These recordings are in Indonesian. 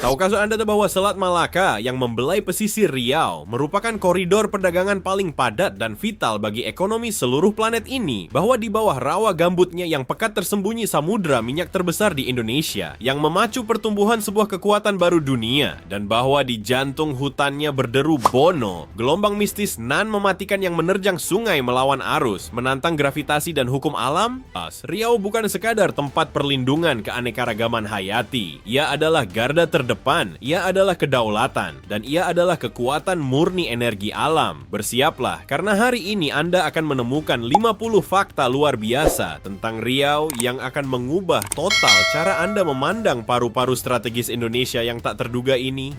Tahukah Anda bahwa Selat Malaka yang membelai pesisir Riau merupakan koridor perdagangan paling padat dan vital bagi ekonomi seluruh planet ini? Bahwa di bawah rawa gambutnya yang pekat tersembunyi samudra minyak terbesar di Indonesia yang memacu pertumbuhan sebuah kekuatan baru dunia, dan bahwa di jantung hutannya berderu Bono, gelombang mistis nan mematikan yang menerjang sungai melawan arus, menantang gravitasi dan hukum alam. Riau bukan sekadar tempat perlindungan keanekaragaman hayati. Ia adalah garda terdepan, ia adalah kedaulatan, dan ia adalah kekuatan murni energi alam. Bersiaplah, karena hari ini Anda akan menemukan 50 fakta luar biasa tentang Riau yang akan mengubah total cara Anda memandang paru-paru strategis Indonesia yang tak terduga ini.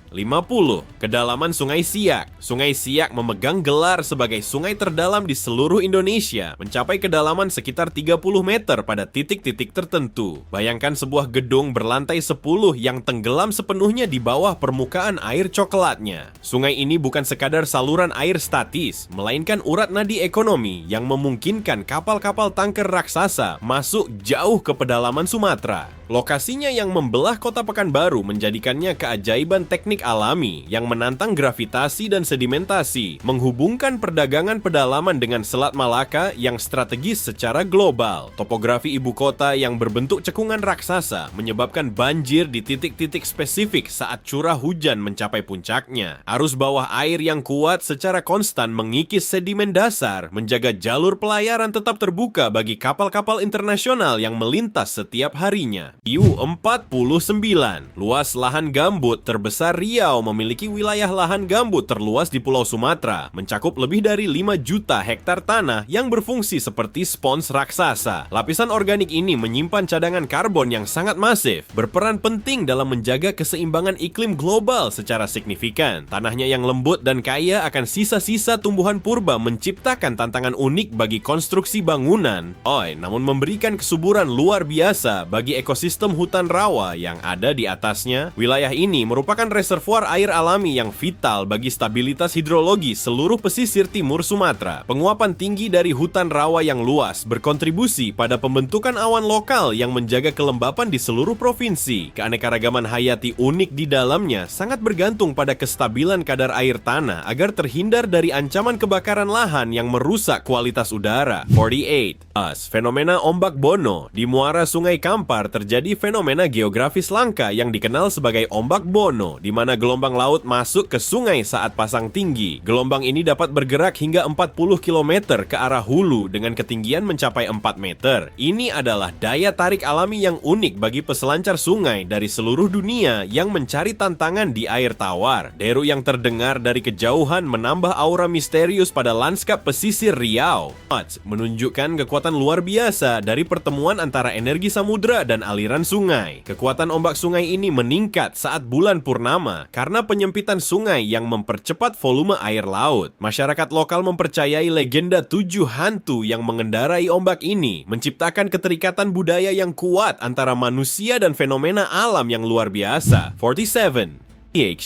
50. Kedalaman Sungai Siak. Sungai Siak memegang gelar sebagai sungai terdalam di seluruh Indonesia, mencapai kedalaman sekitar 30 meter pada titik-titik tertentu. Bayangkan sebuah gedung berlantai 10 yang tenggelam sepenuhnya di bawah permukaan air coklatnya. Sungai ini bukan sekadar saluran air statis, melainkan urat nadi ekonomi yang memungkinkan kapal-kapal tanker raksasa masuk jauh ke pedalaman Sumatera. Lokasinya yang membelah kota Pekanbaru menjadikannya keajaiban teknik alami yang menantang gravitasi dan sedimentasi, menghubungkan perdagangan pedalaman dengan Selat Malaka yang strategis secara global. Topografi ibu kota yang berbentuk cekungan raksasa menyebabkan banjir di titik-titik spesifik saat curah hujan mencapai puncaknya. Arus bawah air yang kuat secara konstan mengikis sedimen dasar, menjaga jalur pelayaran tetap terbuka bagi kapal-kapal internasional yang melintas setiap harinya. U49, luas lahan gambut terbesar Riau memiliki wilayah lahan gambut terluas di Pulau Sumatera, mencakup lebih dari 5 juta hektar tanah yang berfungsi seperti spons raksasa. Lapisan organik ini menyimpan cadangan karbon yang sangat masif, berperan penting dalam menjaga keseimbangan iklim global secara signifikan. Tanahnya yang lembut dan kaya akan sisa-sisa tumbuhan purba menciptakan tantangan unik bagi konstruksi bangunan, namun memberikan kesuburan luar biasa bagi ekosistem hutan rawa yang ada di atasnya. Wilayah ini merupakan reservoir air alami yang vital bagi stabilitas hidrologi seluruh pesisir timur Sumatera. Penguapan tinggi dari hutan rawa yang luas berkontribusi pada pembentukan awan lokal yang menjaga kelembapan di seluruh provinsi. Keanekaragaman hayati unik di dalamnya sangat bergantung pada kestabilan kadar air tanah agar terhindar dari ancaman kebakaran lahan yang merusak kualitas udara. 48. Fenomena ombak Bono. Di muara Sungai Kampar terjadi fenomena geografis langka yang dikenal sebagai ombak Bono, di mana gelombang laut masuk ke sungai saat pasang tinggi. Gelombang ini dapat bergerak hingga 40 km ke arah hulu dengan ketinggian mencapai 4 meter. Ini adalah daya tarik alami yang unik bagi peselancar sungai dari seluruh dunia yang mencari tantangan di air tawar. Deru yang terdengar dari kejauhan menambah aura misterius pada lanskap pesisir Riau. Menunjukkan kekuatan luar biasa dari pertemuan antara energi samudra dan aliran sungai. Kekuatan ombak sungai ini meningkat saat bulan purnama karena penyempitan sungai yang mempercepat volume air laut. Masyarakat lokal mempercayai legenda 7 hantu yang mengendarai ombak ini, menciptakan keterikatan budaya yang kuat antara manusia dan fenomena alam yang luar biasa. 47.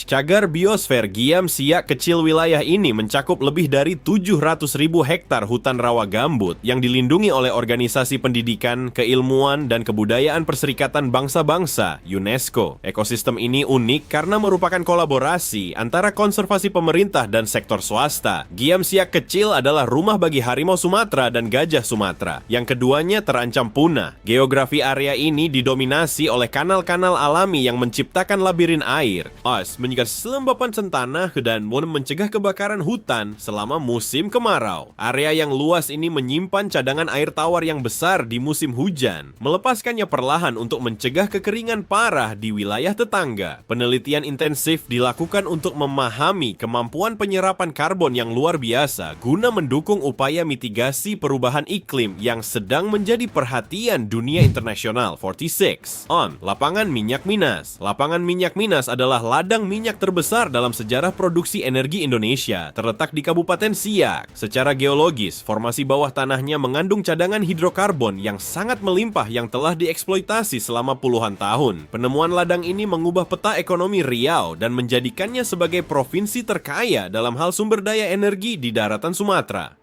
Cagar biosfer Giam Siak kecil. Wilayah ini mencakup lebih dari 700.000 hektar hutan rawa gambut yang dilindungi oleh Organisasi Pendidikan, Keilmuan, dan Kebudayaan Perserikatan Bangsa-Bangsa (UNESCO). Ekosistem ini unik karena merupakan kolaborasi antara konservasi pemerintah dan sektor swasta. Giam Siak kecil adalah rumah bagi harimau Sumatera dan gajah Sumatera, yang keduanya terancam punah. Geografi area ini didominasi oleh kanal-kanal alami yang menciptakan labirin air, menjaga kelembapan tanah dan mencegah kebakaran hutan selama musim kemarau. Area yang luas ini menyimpan cadangan air tawar yang besar di musim hujan, melepaskannya perlahan untuk mencegah kekeringan parah di wilayah tetangga. Penelitian intensif dilakukan untuk memahami kemampuan penyerapan karbon yang luar biasa guna mendukung upaya mitigasi perubahan iklim yang sedang menjadi perhatian dunia internasional. 46. Lapangan Minyak Minas. Lapangan Minyak Minas adalah ladang minyak terbesar dalam sejarah produksi energi Indonesia, terletak di Kabupaten Siak. Secara geologis, formasi bawah tanahnya mengandung cadangan hidrokarbon yang sangat melimpah yang telah dieksploitasi selama puluhan tahun. Penemuan ladang ini mengubah peta ekonomi Riau dan menjadikannya sebagai provinsi terkaya dalam hal sumber daya energi di daratan Sumatera.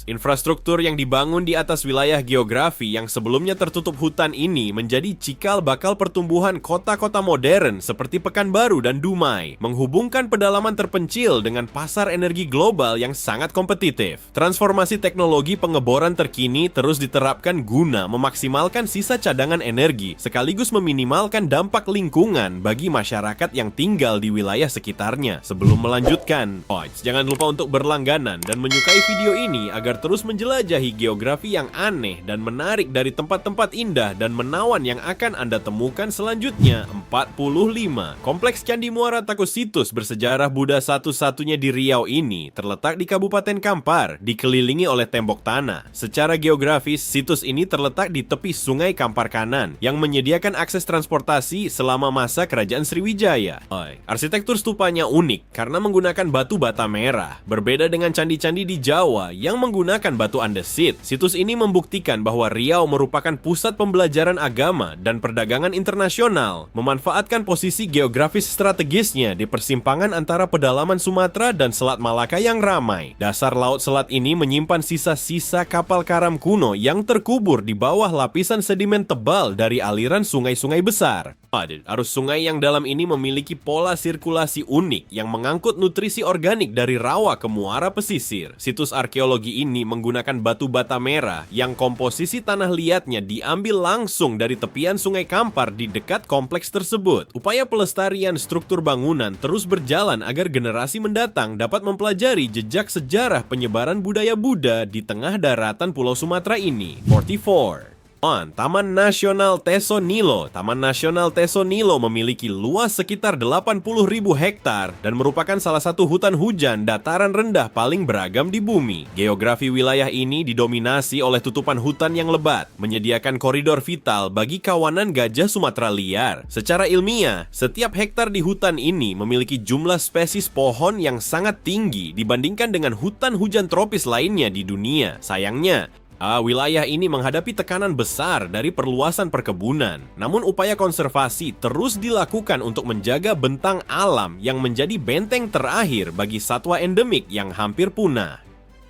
Infrastruktur yang dibangun di atas wilayah geografi yang sebelumnya tertutup hutan ini menjadi cikal bakal pertumbuhan kota-kota modern seperti Pekanbaru dan Dumai, menghubungkan pedalaman terpencil dengan pasar energi global yang sangat kompetitif. Transformasi teknologi pengeboran terkini terus diterapkan guna memaksimalkan sisa cadangan energi sekaligus meminimalkan dampak lingkungan bagi masyarakat yang tinggal di wilayah sekitarnya. Sebelum melanjutkan, jangan lupa untuk berlangganan dan menyukai video ini agar terus menjelajahi geografi yang aneh dan menarik dari tempat-tempat indah dan menawan yang akan Anda temukan selanjutnya. 45. Kompleks Candi Muara Takusitus bersejarah Buddha satu-satunya di Riau ini terletak di Kabupaten Kampar, dikelilingi oleh tembok tanah. Secara geografis, situs ini terletak di tepi Sungai Kampar Kanan yang menyediakan akses transportasi selama masa Kerajaan Sriwijaya. Arsitektur stupanya unik karena menggunakan batu bata merah. Berbeda dengan candi-candi di Jawa yang menggunakan batu andesit, situs ini membuktikan bahwa Riau merupakan pusat pembelajaran agama dan perdagangan internasional, memanfaatkan posisi geografis strategisnya di persimpangan antara pedalaman Sumatera dan Selat Malaka yang ramai. Dasar laut selat ini menyimpan sisa-sisa kapal karam kuno yang terkubur di bawah lapisan sedimen tebal dari aliran sungai-sungai besar. Arus sungai yang dalam ini memiliki pola sirkulasi unik yang mengangkut nutrisi organik dari rawa ke muara pesisir. Situs arkeologi ini menggunakan batu bata merah yang komposisi tanah liatnya diambil langsung dari tepian Sungai Kampar di dekat kompleks tersebut. Upaya pelestarian struktur bangunan terus berjalan agar generasi mendatang dapat mempelajari jejak sejarah penyebaran budaya Buddha di tengah daratan Pulau Sumatera ini. 44. Taman Nasional Teso Nilo. Taman Nasional Teso Nilo memiliki luas sekitar 80.000 hektar dan merupakan salah satu hutan hujan dataran rendah paling beragam di bumi. Geografi wilayah ini didominasi oleh tutupan hutan yang lebat, menyediakan koridor vital bagi kawanan gajah Sumatera liar. Secara ilmiah, setiap hektar di hutan ini memiliki jumlah spesies pohon yang sangat tinggi dibandingkan dengan hutan hujan tropis lainnya di dunia. Sayangnya, wilayah ini menghadapi tekanan besar dari perluasan perkebunan. Namun upaya konservasi terus dilakukan untuk menjaga bentang alam yang menjadi benteng terakhir bagi satwa endemik yang hampir punah.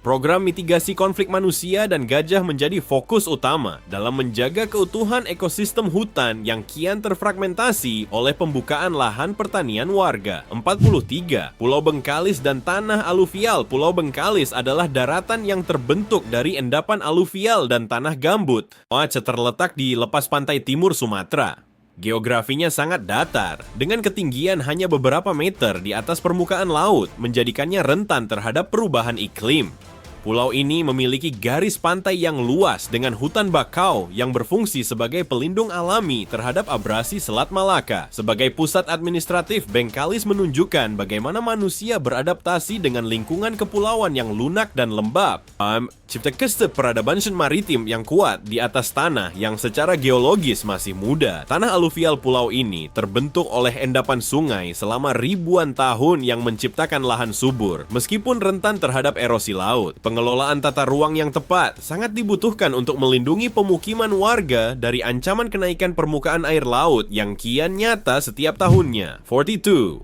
Program mitigasi konflik manusia dan gajah menjadi fokus utama dalam menjaga keutuhan ekosistem hutan yang kian terfragmentasi oleh pembukaan lahan pertanian warga. 43. Pulau Bengkalis dan tanah aluvial Pulau Bengkalis adalah daratan yang terbentuk dari endapan aluvial dan tanah gambut. Terletak di lepas pantai timur Sumatera. Geografinya sangat datar, dengan ketinggian hanya beberapa meter di atas permukaan laut, menjadikannya rentan terhadap perubahan iklim. Pulau ini memiliki garis pantai yang luas dengan hutan bakau yang berfungsi sebagai pelindung alami terhadap abrasi Selat Malaka. Sebagai pusat administratif, Bengkalis menunjukkan bagaimana manusia beradaptasi dengan lingkungan kepulauan yang lunak dan lembab. Cipta peradaban maritim yang kuat di atas tanah yang secara geologis masih muda. Tanah aluvial pulau ini terbentuk oleh endapan sungai selama ribuan tahun yang menciptakan lahan subur. Meskipun rentan terhadap erosi laut, pengelolaan tata ruang yang tepat sangat dibutuhkan untuk melindungi pemukiman warga dari ancaman kenaikan permukaan air laut yang kian nyata setiap tahunnya. 42.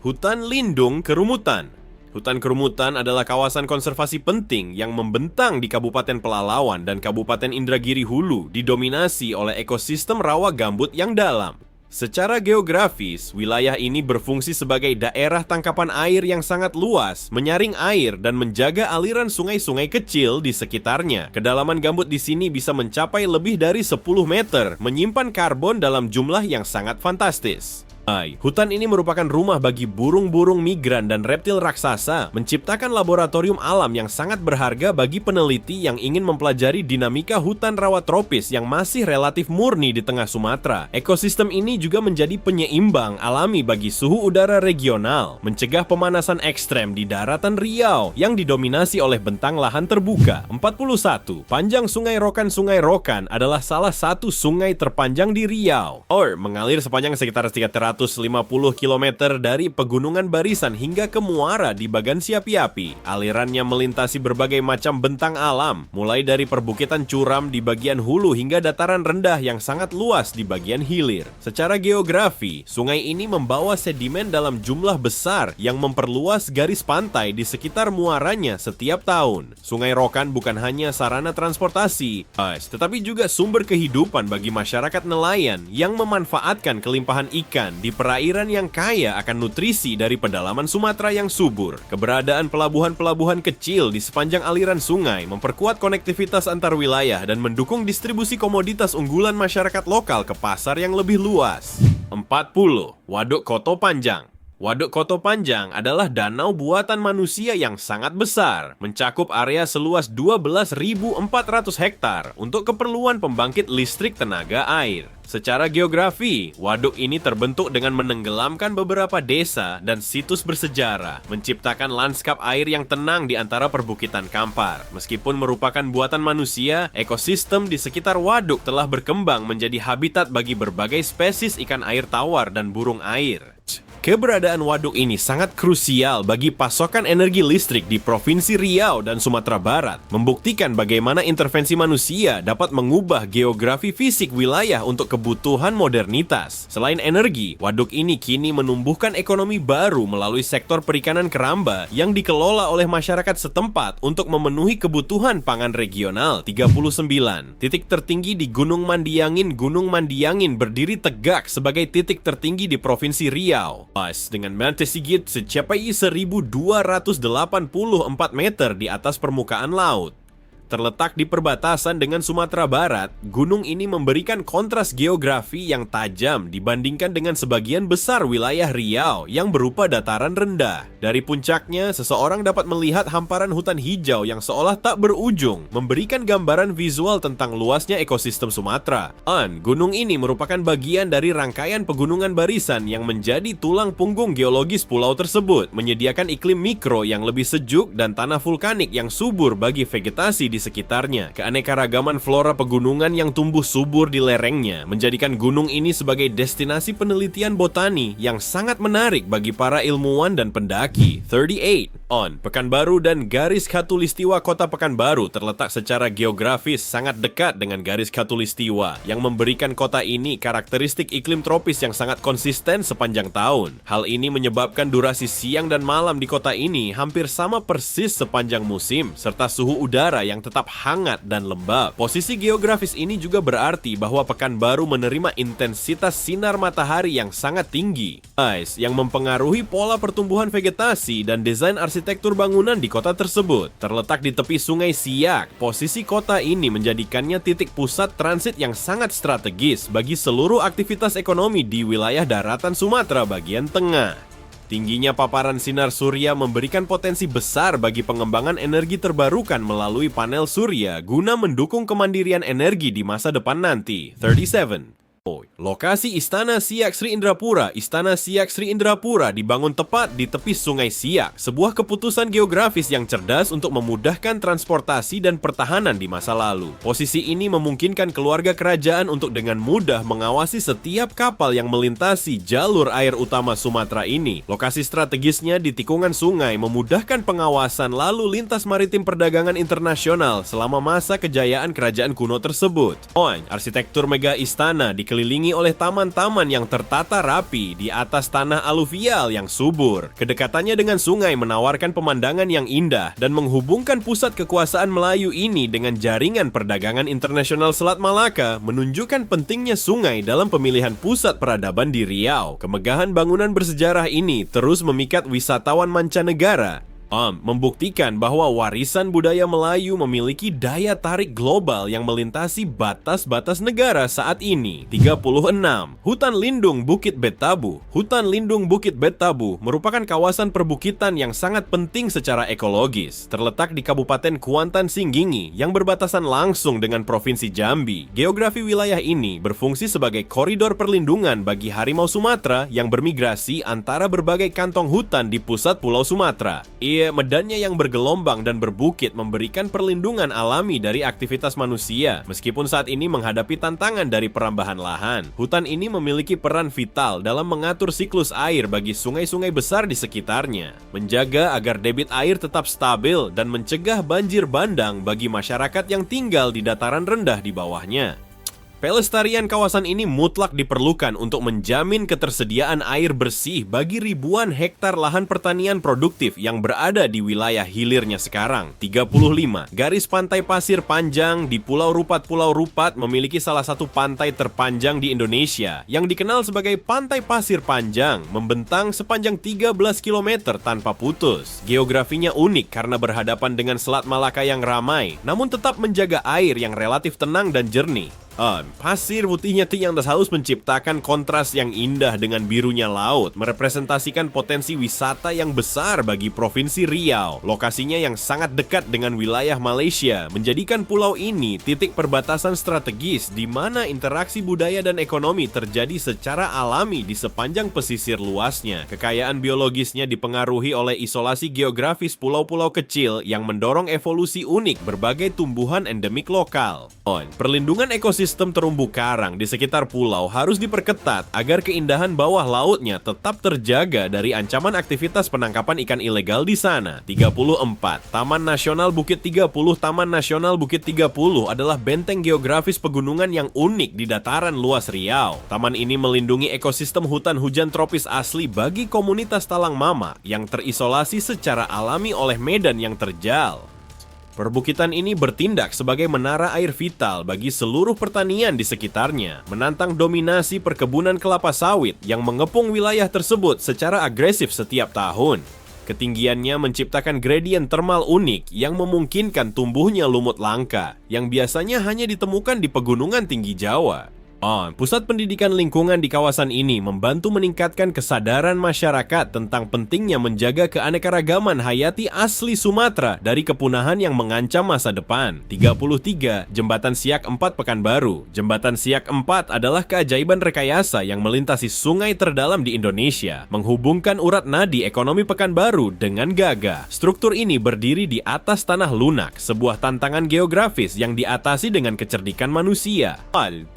Hutan Lindung Kerumutan. Hutan Kerumutan adalah kawasan konservasi penting yang membentang di Kabupaten Pelalawan dan Kabupaten Indragiri Hulu, didominasi oleh ekosistem rawa gambut yang dalam. Secara geografis, wilayah ini berfungsi sebagai daerah tangkapan air yang sangat luas, menyaring air dan menjaga aliran sungai-sungai kecil di sekitarnya. Kedalaman gambut di sini bisa mencapai lebih dari 10 meter, menyimpan karbon dalam jumlah yang sangat fantastis. Hutan ini merupakan rumah bagi burung-burung migran dan reptil raksasa, menciptakan laboratorium alam yang sangat berharga bagi peneliti yang ingin mempelajari dinamika hutan rawa tropis yang masih relatif murni di tengah Sumatera. Ekosistem ini juga menjadi penyeimbang alami bagi suhu udara regional, mencegah pemanasan ekstrem di daratan Riau yang didominasi oleh bentang lahan terbuka. 41. Panjang Sungai Rokan adalah salah satu sungai terpanjang di Riau, mengalir sepanjang sekitar 300 150 km dari pegunungan barisan hingga ke muara di bagan Siapi-api. Alirannya melintasi berbagai macam bentang alam, mulai dari perbukitan curam di bagian hulu hingga dataran rendah yang sangat luas di bagian hilir. Secara geografi, sungai ini membawa sedimen dalam jumlah besar yang memperluas garis pantai di sekitar muaranya setiap tahun. Sungai Rokan bukan hanya sarana transportasi, tetapi juga sumber kehidupan bagi masyarakat nelayan yang memanfaatkan kelimpahan ikan di perairan yang kaya akan nutrisi dari pedalaman Sumatera yang subur. Keberadaan pelabuhan-pelabuhan kecil di sepanjang aliran sungai memperkuat konektivitas antar wilayah dan mendukung distribusi komoditas unggulan masyarakat lokal ke pasar yang lebih luas. 40. Waduk Koto Panjang. Waduk Koto Panjang adalah danau buatan manusia yang sangat besar, mencakup area seluas 12.400 hektar untuk keperluan pembangkit listrik tenaga air. Secara geografi, waduk ini terbentuk dengan menenggelamkan beberapa desa dan situs bersejarah, menciptakan lanskap air yang tenang di antara perbukitan Kampar. Meskipun merupakan buatan manusia, ekosistem di sekitar waduk telah berkembang menjadi habitat bagi berbagai spesies ikan air tawar dan burung air. Keberadaan waduk ini sangat krusial bagi pasokan energi listrik di Provinsi Riau dan Sumatera Barat, membuktikan bagaimana intervensi manusia dapat mengubah geografi fisik wilayah untuk kebutuhan modernitas. Selain energi, waduk ini kini menumbuhkan ekonomi baru melalui sektor perikanan keramba yang dikelola oleh masyarakat setempat untuk memenuhi kebutuhan pangan regional. 39. Titik tertinggi di Gunung Mandiangin. Gunung Mandiangin berdiri tegak sebagai titik tertinggi di Provinsi Riau. Dengan Mante Sigit mencapai 1.284 meter di atas permukaan laut. Terletak di perbatasan dengan Sumatera Barat, gunung ini memberikan kontras geografi yang tajam dibandingkan dengan sebagian besar wilayah Riau yang berupa dataran rendah. Dari puncaknya, seseorang dapat melihat hamparan hutan hijau yang seolah tak berujung, memberikan gambaran visual tentang luasnya ekosistem Sumatera. Gunung ini merupakan bagian dari rangkaian pegunungan barisan yang menjadi tulang punggung geologis pulau tersebut, menyediakan iklim mikro yang lebih sejuk dan tanah vulkanik yang subur bagi vegetasi di sekitarnya. Keanekaragaman flora pegunungan yang tumbuh subur di lerengnya menjadikan gunung ini sebagai destinasi penelitian botani yang sangat menarik bagi para ilmuwan dan pendaki. 38. Pekanbaru dan garis khatulistiwa kota Pekanbaru terletak secara geografis sangat dekat dengan garis khatulistiwa yang memberikan kota ini karakteristik iklim tropis yang sangat konsisten sepanjang tahun. Hal ini menyebabkan durasi siang dan malam di kota ini hampir sama persis sepanjang musim, serta suhu udara yang tetap hangat dan lembab. Posisi geografis ini juga berarti bahwa Pekanbaru menerima intensitas sinar matahari yang sangat tinggi, yang mempengaruhi pola pertumbuhan vegetasi dan desain arsitektur bangunan di kota tersebut. Terletak di tepi Sungai Siak, posisi kota ini menjadikannya titik pusat transit yang sangat strategis bagi seluruh aktivitas ekonomi di wilayah daratan Sumatera bagian tengah. Tingginya paparan sinar surya memberikan potensi besar bagi pengembangan energi terbarukan melalui panel surya guna mendukung kemandirian energi di masa depan nanti. 37. Lokasi Istana Siak Sri Indrapura. Istana Siak Sri Indrapura dibangun tepat di tepi Sungai Siak, sebuah keputusan geografis yang cerdas untuk memudahkan transportasi dan pertahanan di masa lalu. Posisi ini memungkinkan keluarga kerajaan untuk dengan mudah mengawasi setiap kapal yang melintasi jalur air utama Sumatera ini. Lokasi strategisnya di tikungan sungai memudahkan pengawasan lalu lintas maritim perdagangan internasional selama masa kejayaan kerajaan kuno tersebut. Arsitektur mega istana dikelilingi oleh taman-taman yang tertata rapi di atas tanah aluvial yang subur. Kedekatannya dengan sungai menawarkan pemandangan yang indah dan menghubungkan pusat kekuasaan Melayu ini dengan jaringan perdagangan internasional Selat Malaka, menunjukkan pentingnya sungai dalam pemilihan pusat peradaban di Riau. Kemegahan bangunan bersejarah ini terus memikat wisatawan mancanegara, membuktikan bahwa warisan budaya Melayu memiliki daya tarik global yang melintasi batas-batas negara saat ini. 36. Hutan Lindung Bukit Betabu. Hutan Lindung Bukit Betabu merupakan kawasan perbukitan yang sangat penting secara ekologis. Terletak di Kabupaten Kuantan Singgingi yang berbatasan langsung dengan Provinsi Jambi. Geografi wilayah ini berfungsi sebagai koridor perlindungan bagi harimau Sumatera yang bermigrasi antara berbagai kantong hutan di pusat Pulau Sumatera. medannya yang bergelombang dan berbukit memberikan perlindungan alami dari aktivitas manusia. Meskipun saat ini menghadapi tantangan dari perambahan lahan, hutan ini memiliki peran vital dalam mengatur siklus air bagi sungai-sungai besar di sekitarnya, menjaga agar debit air tetap stabil dan mencegah banjir bandang bagi masyarakat yang tinggal di dataran rendah di bawahnya. Pelestarian kawasan ini mutlak diperlukan untuk menjamin ketersediaan air bersih bagi ribuan hektar lahan pertanian produktif yang berada di wilayah hilirnya sekarang. 35. Garis pantai pasir panjang di Pulau Rupat memiliki salah satu pantai terpanjang di Indonesia yang dikenal sebagai Pantai Pasir Panjang, membentang sepanjang 13 km tanpa putus. Geografinya unik karena berhadapan dengan Selat Malaka yang ramai, namun tetap menjaga air yang relatif tenang dan jernih. Pasir putihnya Tiang Das Haus menciptakan kontras yang indah dengan birunya laut, merepresentasikan potensi wisata yang besar bagi Provinsi Riau. Lokasinya yang sangat dekat dengan wilayah Malaysia menjadikan pulau ini titik perbatasan strategis di mana interaksi budaya dan ekonomi terjadi secara alami di sepanjang pesisir luasnya. Kekayaan biologisnya dipengaruhi oleh isolasi geografis pulau-pulau kecil yang mendorong evolusi unik berbagai tumbuhan endemik lokal. Perlindungan ekosistem terumbu karang di sekitar pulau harus diperketat agar keindahan bawah lautnya tetap terjaga dari ancaman aktivitas penangkapan ikan ilegal di sana. 34. Taman Nasional Bukit 30. Taman Nasional Bukit 30 adalah benteng geografis pegunungan yang unik di dataran luas Riau. Taman ini melindungi ekosistem hutan hujan tropis asli bagi komunitas Talang Mama yang terisolasi secara alami oleh medan yang terjal. Perbukitan ini bertindak sebagai menara air vital bagi seluruh pertanian di sekitarnya, menantang dominasi perkebunan kelapa sawit yang mengepung wilayah tersebut secara agresif setiap tahun. Ketinggiannya menciptakan gradien termal unik yang memungkinkan tumbuhnya lumut langka, yang biasanya hanya ditemukan di pegunungan tinggi Jawa. Pusat pendidikan lingkungan di kawasan ini membantu meningkatkan kesadaran masyarakat tentang pentingnya menjaga keanekaragaman hayati asli Sumatera dari kepunahan yang mengancam masa depan. 33. Jembatan Siak 4 Pekanbaru. Jembatan Siak 4 adalah keajaiban rekayasa yang melintasi sungai terdalam di Indonesia, menghubungkan urat nadi ekonomi Pekanbaru dengan Gagah. Struktur ini berdiri di atas tanah lunak, sebuah tantangan geografis yang diatasi dengan kecerdikan manusia.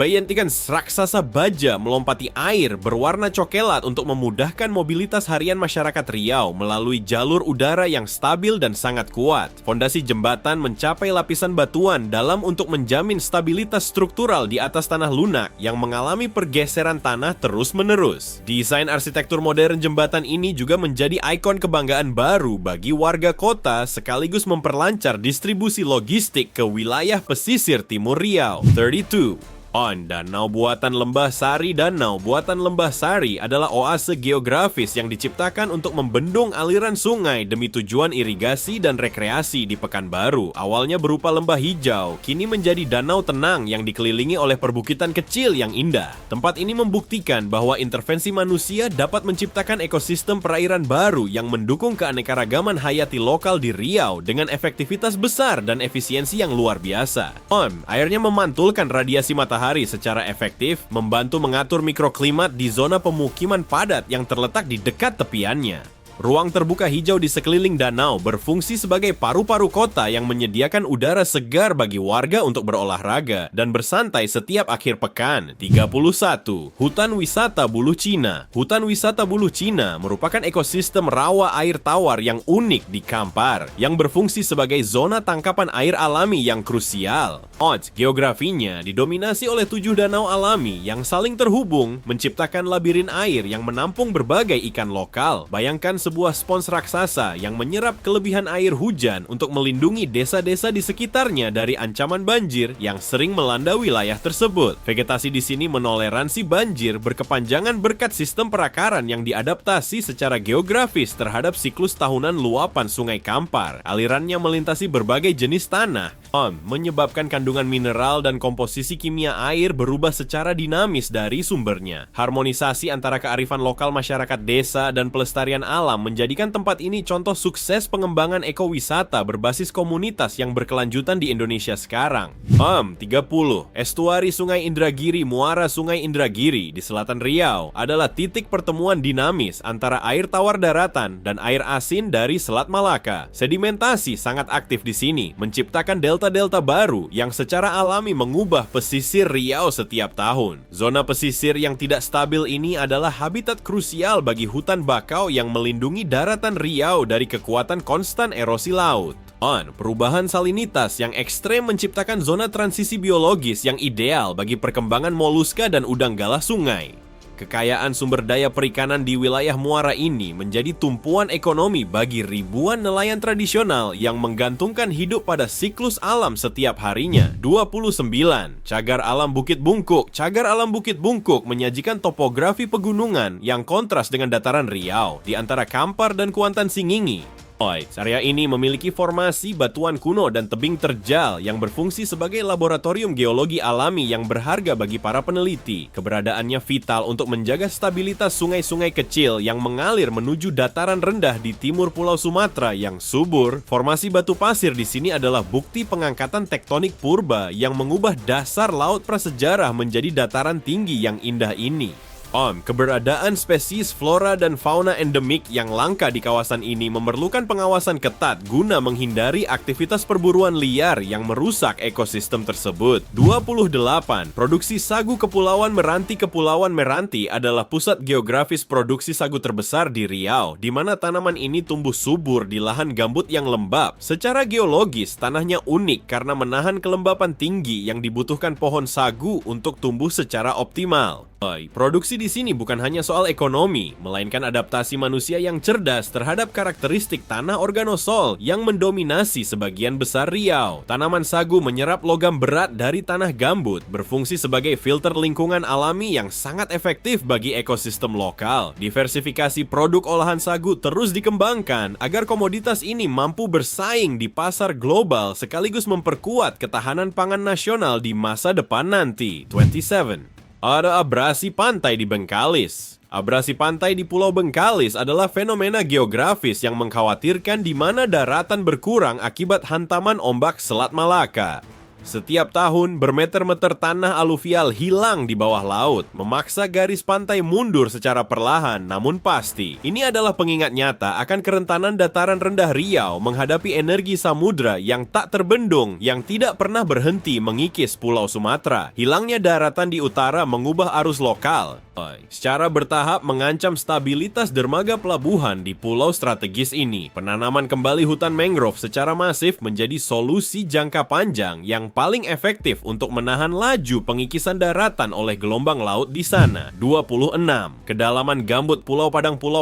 Bayangkan raksasa baja melompati air berwarna cokelat untuk memudahkan mobilitas harian masyarakat Riau melalui jalur udara yang stabil dan sangat kuat. Fondasi jembatan mencapai lapisan batuan dalam untuk menjamin stabilitas struktural di atas tanah lunak yang mengalami pergeseran tanah terus-menerus. Desain arsitektur modern jembatan ini juga menjadi ikon kebanggaan baru bagi warga kota sekaligus memperlancar distribusi logistik ke wilayah pesisir timur Riau. 32. Danau Buatan Lembah Sari. Danau Buatan Lembah Sari adalah oase geografis yang diciptakan untuk membendung aliran sungai demi tujuan irigasi dan rekreasi di Pekanbaru. Awalnya berupa lembah hijau, kini menjadi danau tenang yang dikelilingi oleh perbukitan kecil yang indah. Tempat ini membuktikan bahwa intervensi manusia dapat menciptakan ekosistem perairan baru yang mendukung keanekaragaman hayati lokal di Riau dengan efektivitas besar dan efisiensi yang luar biasa. Airnya memantulkan radiasi matahari secara efektif, membantu mengatur mikroklimat di zona pemukiman padat yang terletak di dekat tepiannya. Ruang terbuka hijau di sekeliling danau berfungsi sebagai paru-paru kota yang menyediakan udara segar bagi warga untuk berolahraga dan bersantai setiap akhir pekan. 31. Hutan Wisata Buluh Cina. Hutan Wisata Buluh Cina merupakan ekosistem rawa air tawar yang unik di Kampar, yang berfungsi sebagai zona tangkapan air alami yang krusial. Geografinya didominasi oleh 7 danau alami yang saling terhubung, menciptakan labirin air yang menampung berbagai ikan lokal. Bayangkan sebuah spons raksasa yang menyerap kelebihan air hujan untuk melindungi desa-desa di sekitarnya dari ancaman banjir yang sering melanda wilayah tersebut. Vegetasi di sini menoleransi banjir berkepanjangan berkat sistem perakaran yang diadaptasi secara geografis terhadap siklus tahunan luapan Sungai Kampar. Alirannya melintasi berbagai jenis tanah, menyebabkan kandungan mineral dan komposisi kimia air berubah secara dinamis dari sumbernya. Harmonisasi antara kearifan lokal masyarakat desa dan pelestarian alam menjadikan tempat ini contoh sukses pengembangan ekowisata berbasis komunitas yang berkelanjutan di Indonesia sekarang. 30. Estuari Sungai Indragiri Muara Sungai Indragiri di selatan Riau adalah titik pertemuan dinamis antara air tawar daratan dan air asin dari Selat Malaka. Sedimentasi sangat aktif di sini, menciptakan delta-delta baru yang secara alami mengubah pesisir Riau setiap tahun. Zona pesisir yang tidak stabil ini adalah habitat krusial bagi hutan bakau yang melindungi daratan Riau dari kekuatan konstan erosi laut. Perubahan salinitas yang ekstrem menciptakan zona transisi biologis yang ideal bagi perkembangan moluska dan udang galah sungai. Kekayaan sumber daya perikanan di wilayah muara ini menjadi tumpuan ekonomi bagi ribuan nelayan tradisional yang menggantungkan hidup pada siklus alam setiap harinya. 29. Cagar Alam Bukit Bungkuk. Cagar Alam Bukit Bungkuk menyajikan topografi pegunungan yang kontras dengan dataran Riau di antara Kampar dan Kuantan Singingi. Area ini memiliki formasi batuan kuno dan tebing terjal yang berfungsi sebagai laboratorium geologi alami yang berharga bagi para peneliti. Keberadaannya vital untuk menjaga stabilitas sungai-sungai kecil yang mengalir menuju dataran rendah di timur Pulau Sumatera yang subur. Formasi batu pasir di sini adalah bukti pengangkatan tektonik purba yang mengubah dasar laut prasejarah menjadi dataran tinggi yang indah ini. Keberadaan spesies flora dan fauna endemik yang langka di kawasan ini memerlukan pengawasan ketat guna menghindari aktivitas perburuan liar yang merusak ekosistem tersebut. 28. Produksi sagu Kepulauan Meranti. Kepulauan Meranti adalah pusat geografis produksi sagu terbesar di Riau, di mana tanaman ini tumbuh subur di lahan gambut yang lembab. Secara geologis, tanahnya unik karena menahan kelembapan tinggi yang dibutuhkan pohon sagu untuk tumbuh secara optimal. Produksi di sini bukan hanya soal ekonomi, melainkan adaptasi manusia yang cerdas terhadap karakteristik tanah organosol yang mendominasi sebagian besar Riau. Tanaman sagu menyerap logam berat dari tanah gambut, berfungsi sebagai filter lingkungan alami yang sangat efektif bagi ekosistem lokal. Diversifikasi produk olahan sagu terus dikembangkan agar komoditas ini mampu bersaing di pasar global sekaligus memperkuat ketahanan pangan nasional di masa depan nanti. 27. Ada abrasi pantai di Bengkalis. Abrasi pantai di Pulau Bengkalis adalah fenomena geografis yang mengkhawatirkan di mana daratan berkurang akibat hantaman ombak Selat Malaka. Setiap tahun, bermeter-meter tanah aluvial hilang di bawah laut, memaksa garis pantai mundur secara perlahan namun pasti. Ini adalah pengingat nyata akan kerentanan dataran rendah Riau menghadapi energi samudra yang tak terbendung, yang tidak pernah berhenti mengikis Pulau Sumatera. Hilangnya daratan di utara mengubah arus lokal, secara bertahap mengancam stabilitas dermaga pelabuhan di pulau strategis ini. Penanaman kembali hutan mangrove secara masif menjadi solusi jangka panjang yang paling efektif untuk menahan laju pengikisan daratan oleh gelombang laut di sana. 26. Kedalaman gambut Pulau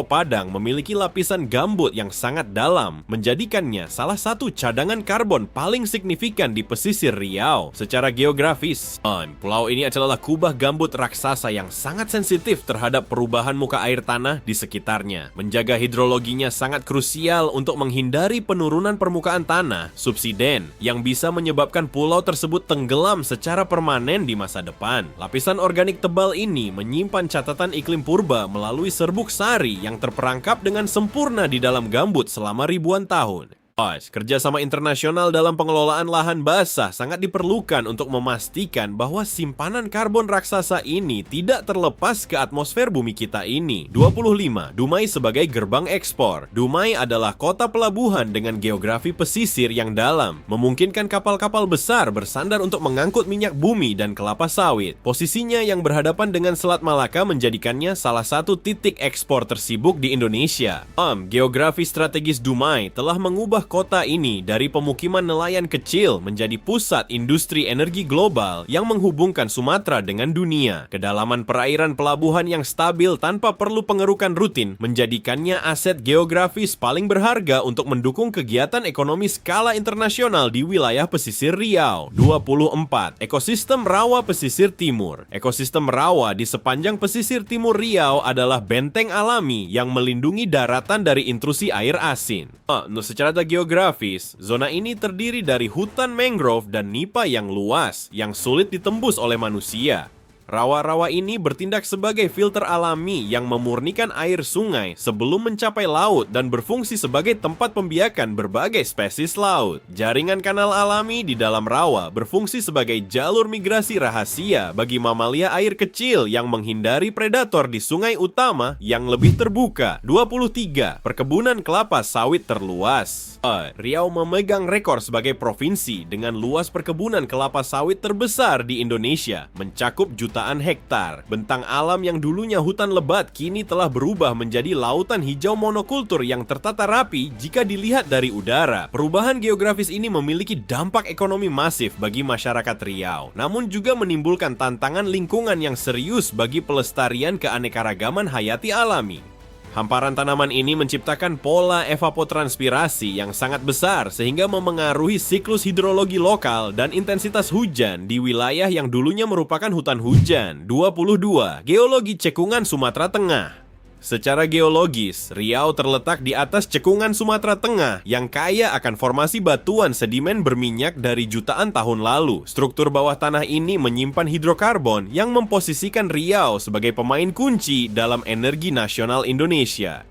Padang memiliki lapisan gambut yang sangat dalam, menjadikannya salah satu cadangan karbon paling signifikan di pesisir Riau. Secara geografis, pulau ini adalah kubah gambut raksasa yang sangat sensitif terhadap perubahan muka air tanah di sekitarnya. Menjaga hidrologinya sangat krusial untuk menghindari penurunan permukaan tanah subsiden yang bisa menyebabkan pulau tersebut tenggelam secara permanen di masa depan. Lapisan organik tebal ini menyimpan catatan iklim purba melalui serbuk sari yang terperangkap dengan sempurna di dalam gambut selama ribuan tahun. Kerjasama internasional dalam pengelolaan lahan basah sangat diperlukan untuk memastikan bahwa simpanan karbon raksasa ini tidak terlepas ke atmosfer bumi kita ini. 25. Dumai sebagai gerbang ekspor. Dumai adalah kota pelabuhan dengan geografi pesisir yang dalam, memungkinkan kapal-kapal besar bersandar untuk mengangkut minyak bumi dan kelapa sawit. Posisinya yang berhadapan dengan Selat Malaka menjadikannya salah satu titik ekspor tersibuk di Indonesia. Geografi strategis Dumai telah mengubah kota ini dari pemukiman nelayan kecil menjadi pusat industri energi global yang menghubungkan Sumatera dengan dunia. Kedalaman perairan pelabuhan yang stabil tanpa perlu pengerukan rutin menjadikannya aset geografis paling berharga untuk mendukung kegiatan ekonomi skala internasional di wilayah pesisir Riau. 24. Ekosistem rawa pesisir timur. Ekosistem rawa di sepanjang pesisir timur Riau adalah benteng alami yang melindungi daratan dari intrusi air asin. Secara geografis, zona ini terdiri dari hutan mangrove dan nipa yang luas, yang sulit ditembus oleh manusia. Rawa-rawa ini bertindak sebagai filter alami yang memurnikan air sungai sebelum mencapai laut dan berfungsi sebagai tempat pembiakan berbagai spesies laut. Jaringan kanal alami di dalam rawa berfungsi sebagai jalur migrasi rahasia bagi mamalia air kecil yang menghindari predator di sungai utama yang lebih terbuka. 23. Perkebunan kelapa sawit terluas. Riau memegang rekor sebagai provinsi dengan luas perkebunan kelapa sawit terbesar di Indonesia, mencakup jutaan hektar. Bentang alam yang dulunya hutan lebat kini telah berubah menjadi lautan hijau monokultur yang tertata rapi jika dilihat dari udara. Perubahan geografis ini memiliki dampak ekonomi masif bagi masyarakat Riau, namun juga menimbulkan tantangan lingkungan yang serius bagi pelestarian keanekaragaman hayati alami. Hamparan tanaman ini menciptakan pola evapotranspirasi yang sangat besar sehingga memengaruhi siklus hidrologi lokal dan intensitas hujan di wilayah yang dulunya merupakan hutan hujan. 22. Geologi cekungan Sumatera Tengah. Secara geologis, Riau terletak di atas cekungan Sumatera Tengah yang kaya akan formasi batuan sedimen berminyak dari jutaan tahun lalu. Struktur bawah tanah ini menyimpan hidrokarbon yang memposisikan Riau sebagai pemain kunci dalam energi nasional Indonesia.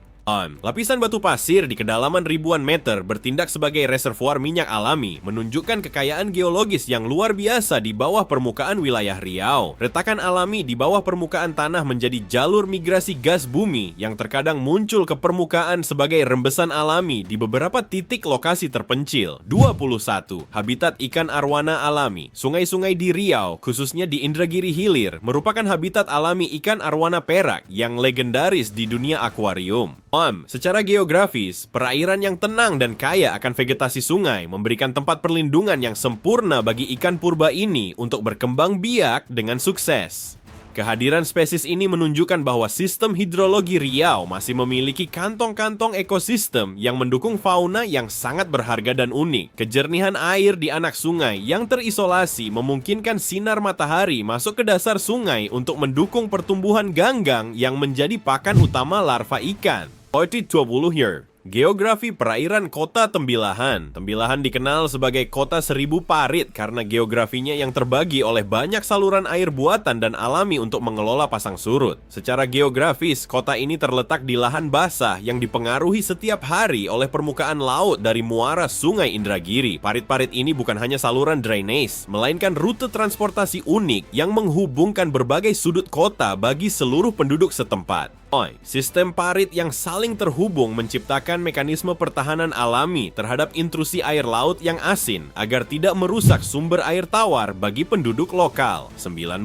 Lapisan batu pasir di kedalaman ribuan meter bertindak sebagai reservoir minyak alami, menunjukkan kekayaan geologis yang luar biasa di bawah permukaan wilayah Riau. Retakan alami di bawah permukaan tanah menjadi jalur migrasi gas bumi yang terkadang muncul ke permukaan sebagai rembesan alami di beberapa titik lokasi terpencil. 21. Habitat ikan arwana alami. Sungai-sungai di Riau, khususnya di Indragiri Hilir, merupakan habitat alami ikan arwana perak yang legendaris di dunia akuarium. Secara geografis, perairan yang tenang dan kaya akan vegetasi sungai memberikan tempat perlindungan yang sempurna bagi ikan purba ini untuk berkembang biak dengan sukses. Kehadiran spesies ini menunjukkan bahwa sistem hidrologi Riau masih memiliki kantong-kantong ekosistem yang mendukung fauna yang sangat berharga dan unik. Kejernihan air di anak sungai yang terisolasi memungkinkan sinar matahari masuk ke dasar sungai untuk mendukung pertumbuhan ganggang yang menjadi pakan utama larva ikan. 20 here. Geografi perairan Kota Tembilahan. Tembilahan dikenal sebagai kota 1000 parit karena geografinya yang terbagi oleh banyak saluran air buatan dan alami untuk mengelola pasang surut. Secara geografis, kota ini terletak di lahan basah yang dipengaruhi setiap hari oleh permukaan laut dari muara Sungai Indragiri. Parit-parit ini bukan hanya saluran drainase, melainkan rute transportasi unik yang menghubungkan berbagai sudut kota bagi seluruh penduduk setempat. Sistem parit yang saling terhubung menciptakan mekanisme pertahanan alami terhadap intrusi air laut yang asin agar tidak merusak sumber air tawar bagi penduduk lokal. 19.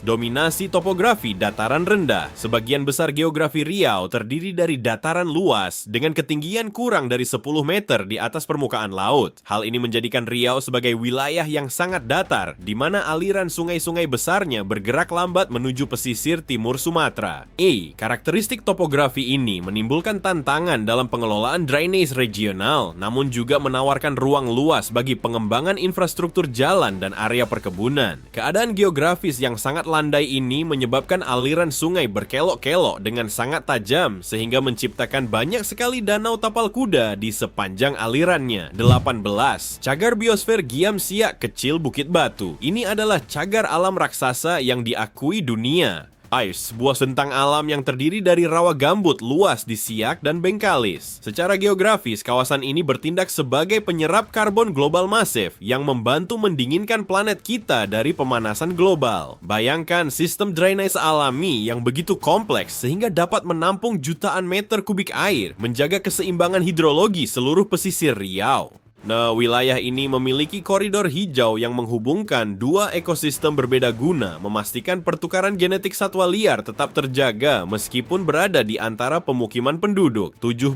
Dominasi topografi dataran rendah. Sebagian besar geografi Riau terdiri dari dataran luas dengan ketinggian kurang dari 10 meter di atas permukaan laut. Hal ini menjadikan Riau sebagai wilayah yang sangat datar, di mana aliran sungai-sungai besarnya bergerak lambat menuju pesisir timur Sumatera. Karakteristik topografi ini menimbulkan tantangan dalam pengelolaan drainase regional, namun juga menawarkan ruang luas bagi pengembangan infrastruktur jalan dan area perkebunan. Keadaan geografis yang sangat landai ini menyebabkan aliran sungai berkelok-kelok dengan sangat tajam, sehingga menciptakan banyak sekali danau tapal kuda di sepanjang alirannya. 18. Cagar biosfer Giam Siak Kecil Bukit Batu. Ini adalah cagar alam raksasa yang diakui dunia. Sebuah sentang alam yang terdiri dari rawa gambut luas di Siak dan Bengkalis. Secara geografis, kawasan ini bertindak sebagai penyerap karbon global masif yang membantu mendinginkan planet kita dari pemanasan global. Bayangkan sistem drainase alami yang begitu kompleks sehingga dapat menampung jutaan meter kubik air, menjaga keseimbangan hidrologi seluruh pesisir Riau. Wilayah ini memiliki koridor hijau yang menghubungkan dua ekosistem berbeda guna memastikan pertukaran genetik satwa liar tetap terjaga meskipun berada di antara pemukiman penduduk. 17.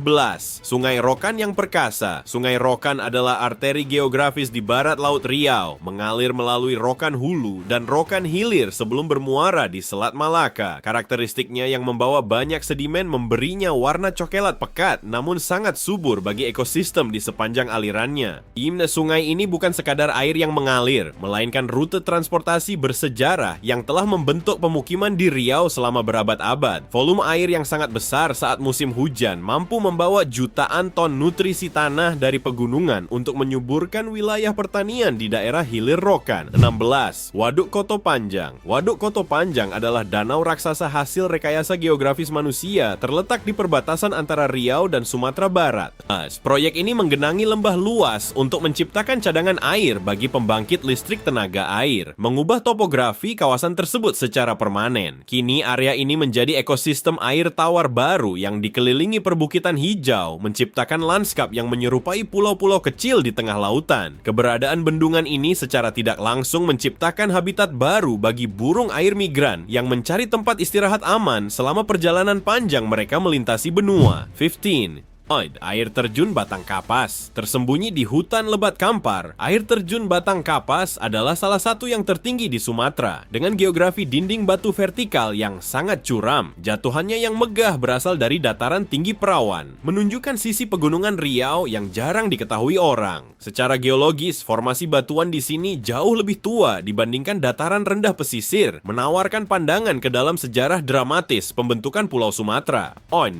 Sungai Rokan yang perkasa. Sungai Rokan adalah arteri geografis di barat Laut Riau, mengalir melalui Rokan Hulu dan Rokan Hilir sebelum bermuara di Selat Malaka. Karakteristiknya yang membawa banyak sedimen memberinya warna cokelat pekat namun sangat subur bagi ekosistem di sepanjang aliran. keberadaannya. Sungai ini bukan sekadar air yang mengalir, melainkan rute transportasi bersejarah yang telah membentuk pemukiman di Riau selama berabad-abad. Volume air yang sangat besar saat musim hujan mampu membawa jutaan ton nutrisi tanah dari pegunungan untuk menyuburkan wilayah pertanian di daerah hilir rokan. 16. Waduk Koto Panjang. Waduk Koto Panjang adalah danau raksasa hasil rekayasa geografis manusia terletak di perbatasan antara Riau dan Sumatera Barat. Proyek ini menggenangi lembah luas untuk menciptakan cadangan air bagi pembangkit listrik tenaga air, mengubah topografi kawasan tersebut secara permanen. Kini area ini menjadi ekosistem air tawar baru yang dikelilingi perbukitan hijau, menciptakan lanskap yang menyerupai pulau-pulau kecil di tengah lautan. Keberadaan bendungan ini secara tidak langsung menciptakan habitat baru bagi burung air migran yang mencari tempat istirahat aman selama perjalanan panjang mereka melintasi benua. 15. Air terjun Batang Kapas. Tersembunyi di hutan lebat Kampar, air terjun Batang Kapas adalah salah satu yang tertinggi di Sumatera. Dengan geografi dinding batu vertikal yang sangat curam, jatuhannya yang megah berasal dari dataran tinggi Perawan, menunjukkan sisi pegunungan Riau yang jarang diketahui orang. Secara geologis, formasi batuan di sini jauh lebih tua dibandingkan dataran rendah pesisir, menawarkan pandangan ke dalam sejarah dramatis pembentukan Pulau Sumatera.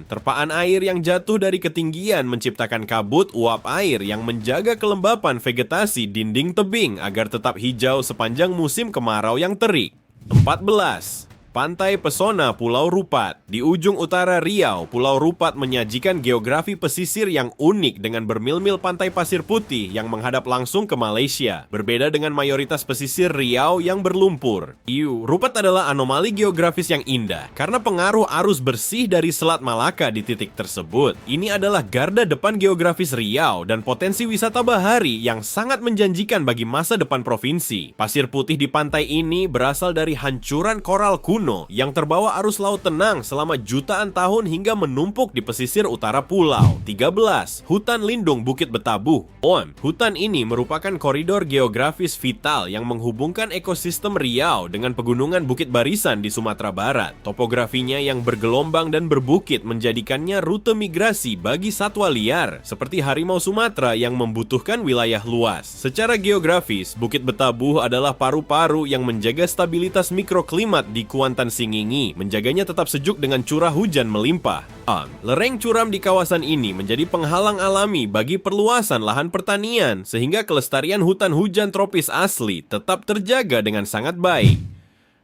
Terpaan air yang jatuh dari ketinggian menciptakan kabut uap air yang menjaga kelembapan vegetasi dinding tebing agar tetap hijau sepanjang musim kemarau yang terik. 14. Pantai Pesona Pulau Rupat. Di ujung utara Riau, Pulau Rupat menyajikan geografi pesisir yang unik dengan bermil-mil pantai pasir putih yang menghadap langsung ke Malaysia. Berbeda dengan mayoritas pesisir Riau yang berlumpur. Rupat adalah anomali geografis yang indah karena pengaruh arus bersih dari Selat Malaka di titik tersebut. Ini adalah garda depan geografis Riau dan potensi wisata bahari yang sangat menjanjikan bagi masa depan provinsi. Pasir putih di pantai ini berasal dari hancuran koral kuno yang terbawa arus laut tenang selama jutaan tahun hingga menumpuk di pesisir utara pulau. 13. Hutan Lindung Bukit Betabuh. Hutan ini merupakan koridor geografis vital yang menghubungkan ekosistem Riau dengan pegunungan Bukit Barisan di Sumatera Barat. Topografinya yang bergelombang dan berbukit menjadikannya rute migrasi bagi satwa liar seperti harimau Sumatera yang membutuhkan wilayah luas. Secara geografis, Bukit Betabuh adalah paru-paru yang menjaga stabilitas mikroklimat di Kuantan Singingi, menjaganya tetap sejuk dengan curah hujan melimpah. Lereng curam di kawasan ini menjadi penghalang alami bagi perluasan lahan pertanian, sehingga kelestarian hutan hujan tropis asli tetap terjaga dengan sangat baik.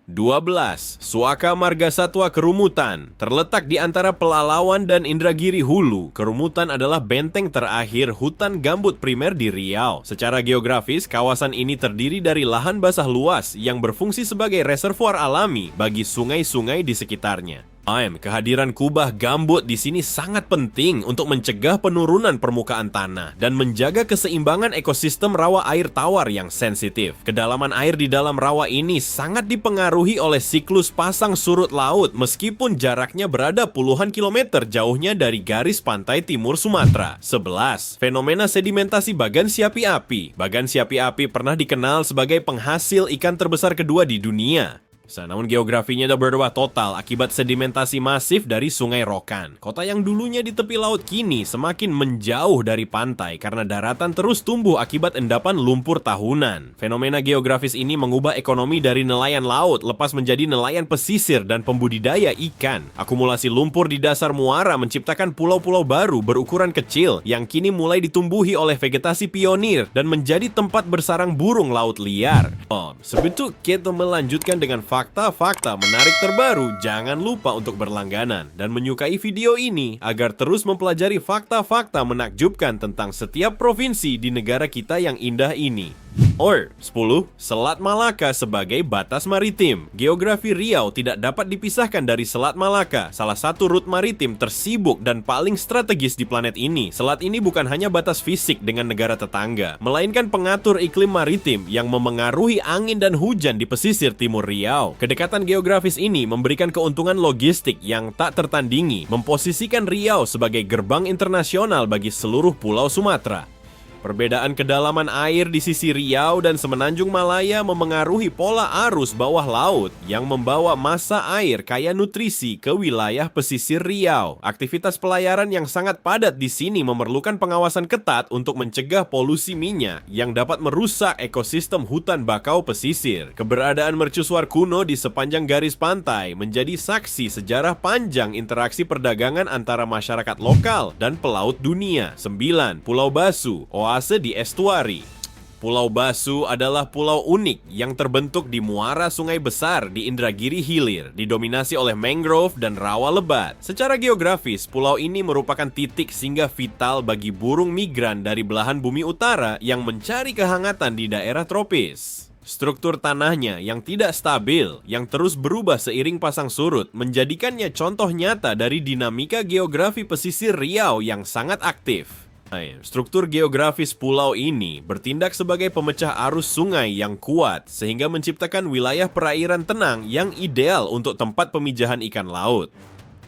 12. Suaka Marga Satwa Kerumutan. Terletak di antara Pelalawan dan Indragiri Hulu, Kerumutan adalah benteng terakhir hutan gambut primer di Riau. Secara geografis, kawasan ini terdiri dari lahan basah luas yang berfungsi sebagai reservoir alami bagi sungai-sungai di sekitarnya. Kehadiran kubah gambut di sini sangat penting untuk mencegah penurunan permukaan tanah dan menjaga keseimbangan ekosistem rawa air tawar yang sensitif. Kedalaman air di dalam rawa ini sangat dipengaruhi oleh siklus pasang surut laut meskipun jaraknya berada puluhan kilometer jauhnya dari garis pantai timur Sumatera. 11. Fenomena sedimentasi Bagan Siapi Api. Bagan Siapi Api pernah dikenal sebagai penghasil ikan terbesar kedua di dunia. Namun geografinya sudah berubah total akibat sedimentasi masif dari Sungai Rokan. Kota yang dulunya di tepi laut kini semakin menjauh dari pantai karena daratan terus tumbuh akibat endapan lumpur tahunan. Fenomena geografis ini mengubah ekonomi dari nelayan laut lepas menjadi nelayan pesisir dan pembudidaya ikan. Akumulasi lumpur di dasar muara menciptakan pulau-pulau baru berukuran kecil yang kini mulai ditumbuhi oleh vegetasi pionir dan menjadi tempat bersarang burung laut liar. Sebelum kita melanjutkan dengan fakta-fakta menarik terbaru, jangan lupa untuk berlangganan dan menyukai video ini agar terus mempelajari fakta-fakta menakjubkan tentang setiap provinsi di negara kita yang indah ini. 10. Selat Malaka sebagai batas maritim. Geografi Riau tidak dapat dipisahkan dari Selat Malaka, salah satu rute maritim tersibuk dan paling strategis di planet ini. Selat ini bukan hanya batas fisik dengan negara tetangga, melainkan pengatur iklim maritim yang memengaruhi angin dan hujan di pesisir timur Riau. Kedekatan geografis ini memberikan keuntungan logistik yang tak tertandingi, memposisikan Riau sebagai gerbang internasional bagi seluruh pulau Sumatera. Perbedaan kedalaman air di sisi Riau dan Semenanjung Malaya memengaruhi pola arus bawah laut yang membawa massa air kaya nutrisi ke wilayah pesisir Riau. Aktivitas pelayaran yang sangat padat di sini memerlukan pengawasan ketat untuk mencegah polusi minyak yang dapat merusak ekosistem hutan bakau pesisir. Keberadaan mercusuar kuno di sepanjang garis pantai menjadi saksi sejarah panjang interaksi perdagangan antara masyarakat lokal dan pelaut dunia. 9. Pulau Basu, oase di estuari. Pulau Basu adalah pulau unik yang terbentuk di muara sungai besar di Indragiri Hilir, didominasi oleh mangrove dan rawa lebat. Secara geografis, pulau ini merupakan titik singgah vital bagi burung migran dari belahan bumi utara yang mencari kehangatan di daerah tropis. Struktur tanahnya yang tidak stabil, yang terus berubah seiring pasang surut, menjadikannya contoh nyata dari dinamika geografi pesisir Riau yang sangat aktif. Struktur geografis pulau ini bertindak sebagai pemecah arus sungai yang kuat sehingga menciptakan wilayah perairan tenang yang ideal untuk tempat pemijahan ikan laut.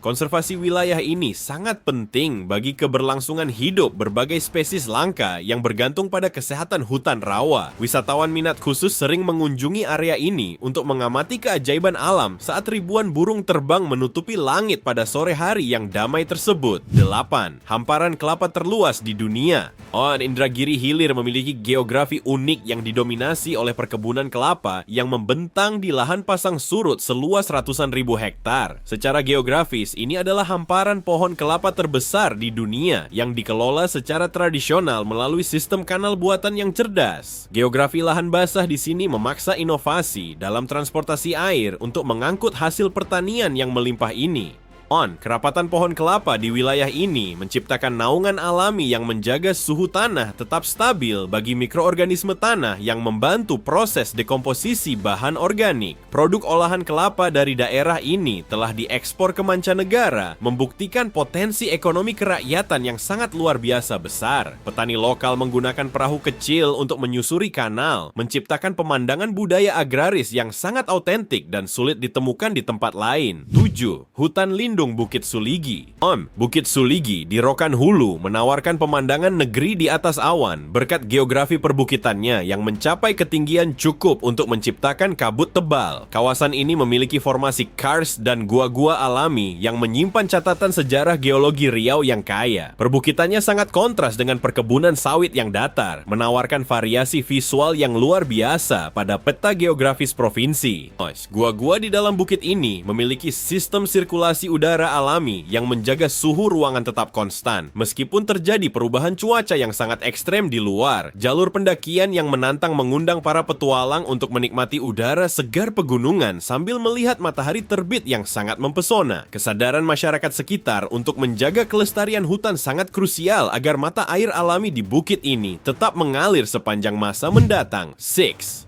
Konservasi wilayah ini sangat penting bagi keberlangsungan hidup berbagai spesies langka yang bergantung pada kesehatan hutan rawa. Wisatawan minat khusus sering mengunjungi area ini untuk mengamati keajaiban alam saat ribuan burung terbang menutupi langit pada sore hari yang damai tersebut. 8. Hamparan kelapa terluas di dunia. Indragiri Hilir memiliki geografi unik yang didominasi oleh perkebunan kelapa yang membentang di lahan pasang surut seluas ratusan ribu hektar. Secara geografis, ini adalah hamparan pohon kelapa terbesar di dunia yang dikelola secara tradisional melalui sistem kanal buatan yang cerdas. Geografi lahan basah di sini memaksa inovasi dalam transportasi air untuk mengangkut hasil pertanian yang melimpah ini. Kerapatan pohon kelapa di wilayah ini menciptakan naungan alami yang menjaga suhu tanah tetap stabil bagi mikroorganisme tanah yang membantu proses dekomposisi bahan organik. Produk olahan kelapa dari daerah ini telah diekspor ke mancanegara, membuktikan potensi ekonomi kerakyatan yang sangat luar biasa besar. Petani lokal menggunakan perahu kecil untuk menyusuri kanal, menciptakan pemandangan budaya agraris yang sangat autentik dan sulit ditemukan di tempat lain. 7. Hutan lindung Bukit Suligi. Bukit Suligi di Rokan Hulu menawarkan pemandangan negeri di atas awan berkat geografi perbukitannya yang mencapai ketinggian cukup untuk menciptakan kabut tebal. Kawasan ini memiliki formasi karst dan gua-gua alami yang menyimpan catatan sejarah geologi Riau yang kaya. Perbukitannya sangat kontras dengan perkebunan sawit yang datar, menawarkan variasi visual yang luar biasa pada peta geografis provinsi. Gua-gua di dalam bukit ini memiliki sistem sirkulasi udara alami yang menjaga suhu ruangan tetap konstan. Meskipun terjadi perubahan cuaca yang sangat ekstrem di luar, jalur pendakian yang menantang mengundang para petualang untuk menikmati udara segar pegunungan sambil melihat matahari terbit yang sangat mempesona. Kesadaran masyarakat sekitar untuk menjaga kelestarian hutan sangat krusial agar mata air alami di bukit ini tetap mengalir sepanjang masa mendatang.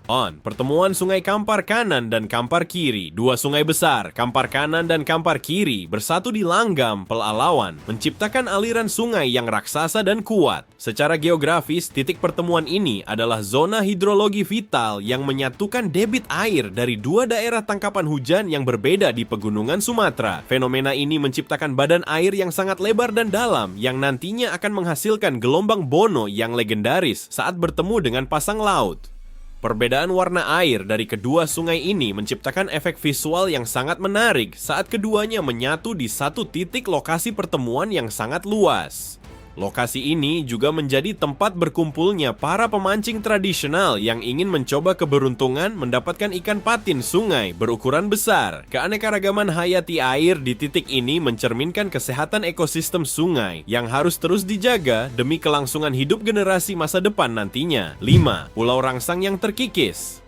6. Pertemuan Sungai Kampar Kanan dan Kampar Kiri. Dua sungai besar, Kampar Kanan dan Kampar Kiri, bersatu di langgam Pelalawan, menciptakan aliran sungai yang raksasa dan kuat. Secara geografis, titik pertemuan ini adalah zona hidrologi vital yang menyatukan debit air dari dua daerah tangkapan hujan yang berbeda di pegunungan Sumatera. Fenomena ini menciptakan badan air yang sangat lebar dan dalam yang nantinya akan menghasilkan gelombang Bono yang legendaris saat bertemu dengan pasang laut. Perbedaan warna air dari kedua sungai ini menciptakan efek visual yang sangat menarik saat keduanya menyatu di satu titik lokasi pertemuan yang sangat luas. Lokasi ini juga menjadi tempat berkumpulnya para pemancing tradisional yang ingin mencoba keberuntungan mendapatkan ikan patin sungai berukuran besar. Keanekaragaman hayati air di titik ini mencerminkan kesehatan ekosistem sungai yang harus terus dijaga demi kelangsungan hidup generasi masa depan nantinya. 5. Pulau Rangsang yang terkikis.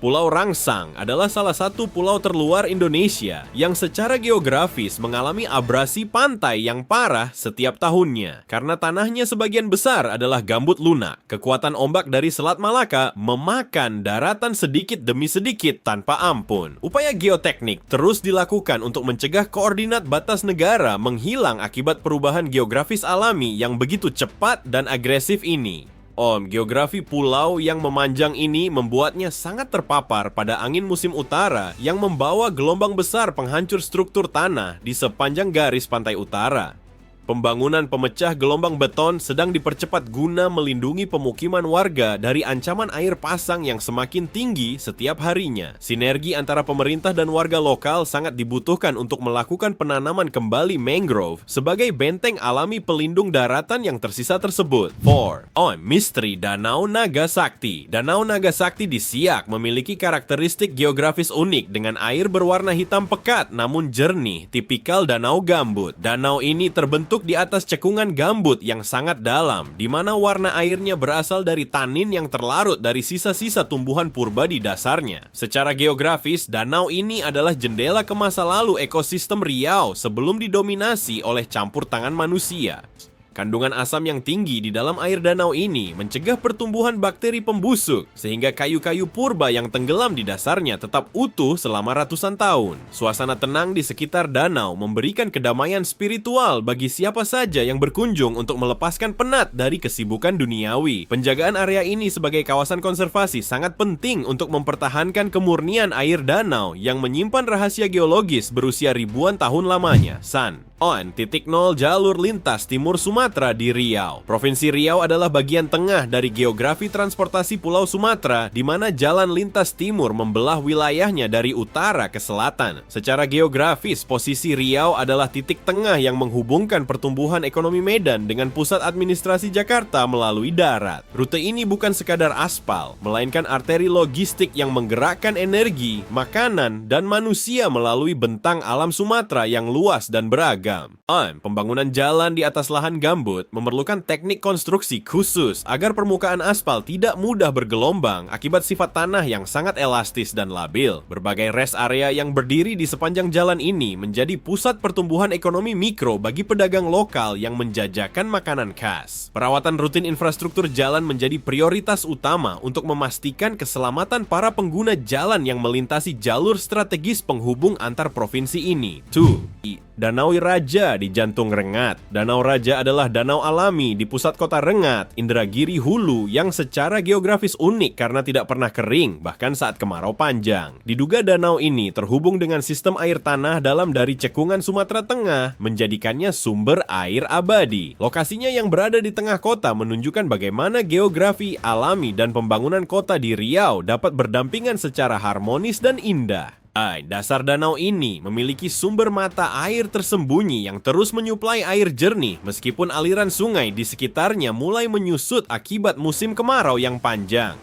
Pulau Rangsang adalah salah satu pulau terluar Indonesia yang secara geografis mengalami abrasi pantai yang parah setiap tahunnya. Karena tanahnya sebagian besar adalah gambut lunak, kekuatan ombak dari Selat Malaka memakan daratan sedikit demi sedikit tanpa ampun. Upaya geoteknik terus dilakukan untuk mencegah koordinat batas negara menghilang akibat perubahan geografis alami yang begitu cepat dan agresif ini. Geografi pulau yang memanjang ini membuatnya sangat terpapar pada angin musim utara yang membawa gelombang besar penghancur struktur tanah di sepanjang garis pantai utara. Pembangunan pemecah gelombang beton sedang dipercepat guna melindungi pemukiman warga dari ancaman air pasang yang semakin tinggi setiap harinya. Sinergi antara pemerintah dan warga lokal sangat dibutuhkan untuk melakukan penanaman kembali mangrove sebagai benteng alami pelindung daratan yang tersisa tersebut. 4. Misteri Danau Naga Sakti. Danau Naga Sakti di Siak memiliki karakteristik geografis unik dengan air berwarna hitam pekat namun jernih, tipikal danau gambut. Danau ini terbentuk di atas cekungan gambut yang sangat dalam, di mana warna airnya berasal dari tanin yang terlarut dari sisa-sisa tumbuhan purba di dasarnya. Secara geografis, danau ini adalah jendela ke masa lalu ekosistem Riau sebelum didominasi oleh campur tangan manusia. Kandungan asam yang tinggi di dalam air danau ini mencegah pertumbuhan bakteri pembusuk, sehingga kayu-kayu purba yang tenggelam di dasarnya tetap utuh selama ratusan tahun. Suasana tenang di sekitar danau memberikan kedamaian spiritual bagi siapa saja yang berkunjung untuk melepaskan penat dari kesibukan duniawi. Penjagaan area ini sebagai kawasan konservasi sangat penting untuk mempertahankan kemurnian air danau yang menyimpan rahasia geologis berusia ribuan tahun lamanya. 0 jalur lintas timur Sumatera di Riau. Provinsi Riau adalah bagian tengah dari geografi transportasi Pulau Sumatera, di mana jalan lintas timur membelah wilayahnya dari utara ke selatan. Secara geografis, posisi Riau adalah titik tengah yang menghubungkan pertumbuhan ekonomi Medan dengan pusat administrasi Jakarta melalui darat. Rute ini bukan sekadar aspal, melainkan arteri logistik yang menggerakkan energi, makanan, dan manusia melalui bentang alam Sumatera yang luas dan beragam. Pembangunan jalan di atas lahan gambut memerlukan teknik konstruksi khusus agar permukaan aspal tidak mudah bergelombang akibat sifat tanah yang sangat elastis dan labil. Berbagai rest area yang berdiri di sepanjang jalan ini menjadi pusat pertumbuhan ekonomi mikro bagi pedagang lokal yang menjajakan makanan khas. Perawatan rutin infrastruktur jalan menjadi prioritas utama untuk memastikan keselamatan para pengguna jalan yang melintasi jalur strategis penghubung antar provinsi ini. 2. Danau Raja di jantung Rengat. Danau Raja adalah danau alami di pusat kota Rengat, Indragiri Hulu, yang secara geografis unik karena tidak pernah kering, bahkan saat kemarau panjang. Diduga danau ini terhubung dengan sistem air tanah dalam dari cekungan Sumatera Tengah, menjadikannya sumber air abadi. Lokasinya yang berada di tengah kota menunjukkan bagaimana geografi alami dan pembangunan kota di Riau dapat berdampingan secara harmonis dan indah. Dasar danau ini memiliki sumber mata air tersembunyi yang terus menyuplai air jernih meskipun aliran sungai di sekitarnya mulai menyusut akibat musim kemarau yang panjang.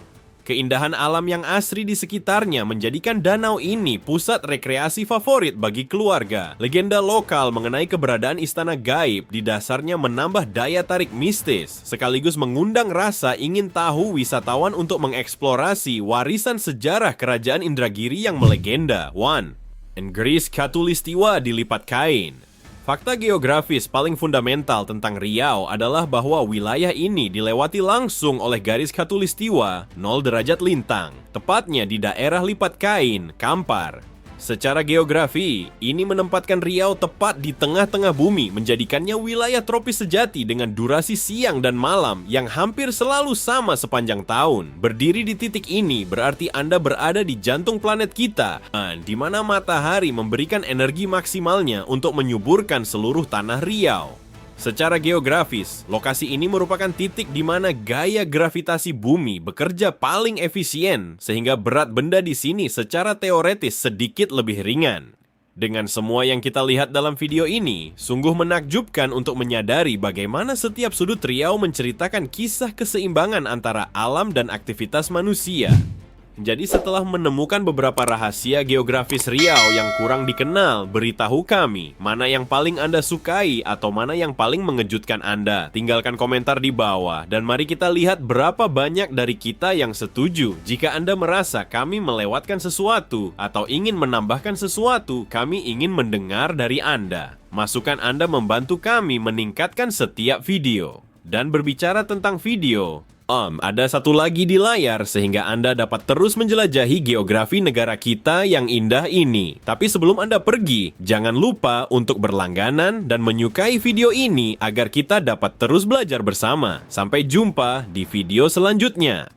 Keindahan alam yang asri di sekitarnya menjadikan danau ini pusat rekreasi favorit bagi keluarga. Legenda lokal mengenai keberadaan istana gaib di dasarnya menambah daya tarik mistis, sekaligus mengundang rasa ingin tahu wisatawan untuk mengeksplorasi warisan sejarah kerajaan Indragiri yang melegenda. 1. Garis Khatulistiwa dilipat kain. Fakta geografis paling fundamental tentang Riau adalah bahwa wilayah ini dilewati langsung oleh garis khatulistiwa 0 derajat lintang, tepatnya di daerah Lipat Kain, Kampar. Secara geografi, ini menempatkan Riau tepat di tengah-tengah bumi, menjadikannya wilayah tropis sejati dengan durasi siang dan malam yang hampir selalu sama sepanjang tahun. Berdiri di titik ini berarti Anda berada di jantung planet kita, di mana matahari memberikan energi maksimalnya untuk menyuburkan seluruh tanah Riau. Secara geografis, lokasi ini merupakan titik di mana gaya gravitasi bumi bekerja paling efisien, sehingga berat benda di sini secara teoretis sedikit lebih ringan. Dengan semua yang kita lihat dalam video ini, sungguh menakjubkan untuk menyadari bagaimana setiap sudut Riau menceritakan kisah keseimbangan antara alam dan aktivitas manusia. Jadi setelah menemukan beberapa rahasia geografis Riau yang kurang dikenal, beritahu kami mana yang paling Anda sukai atau mana yang paling mengejutkan Anda. Tinggalkan komentar di bawah dan mari kita lihat berapa banyak dari kita yang setuju. Jika Anda merasa kami melewatkan sesuatu atau ingin menambahkan sesuatu, kami ingin mendengar dari Anda. Masukan Anda membantu kami meningkatkan setiap video. Dan berbicara tentang video, ada satu lagi di layar sehingga Anda dapat terus menjelajahi geografi negara kita yang indah ini. Tapi sebelum Anda pergi, jangan lupa untuk berlangganan dan menyukai video ini agar kita dapat terus belajar bersama. Sampai jumpa di video selanjutnya.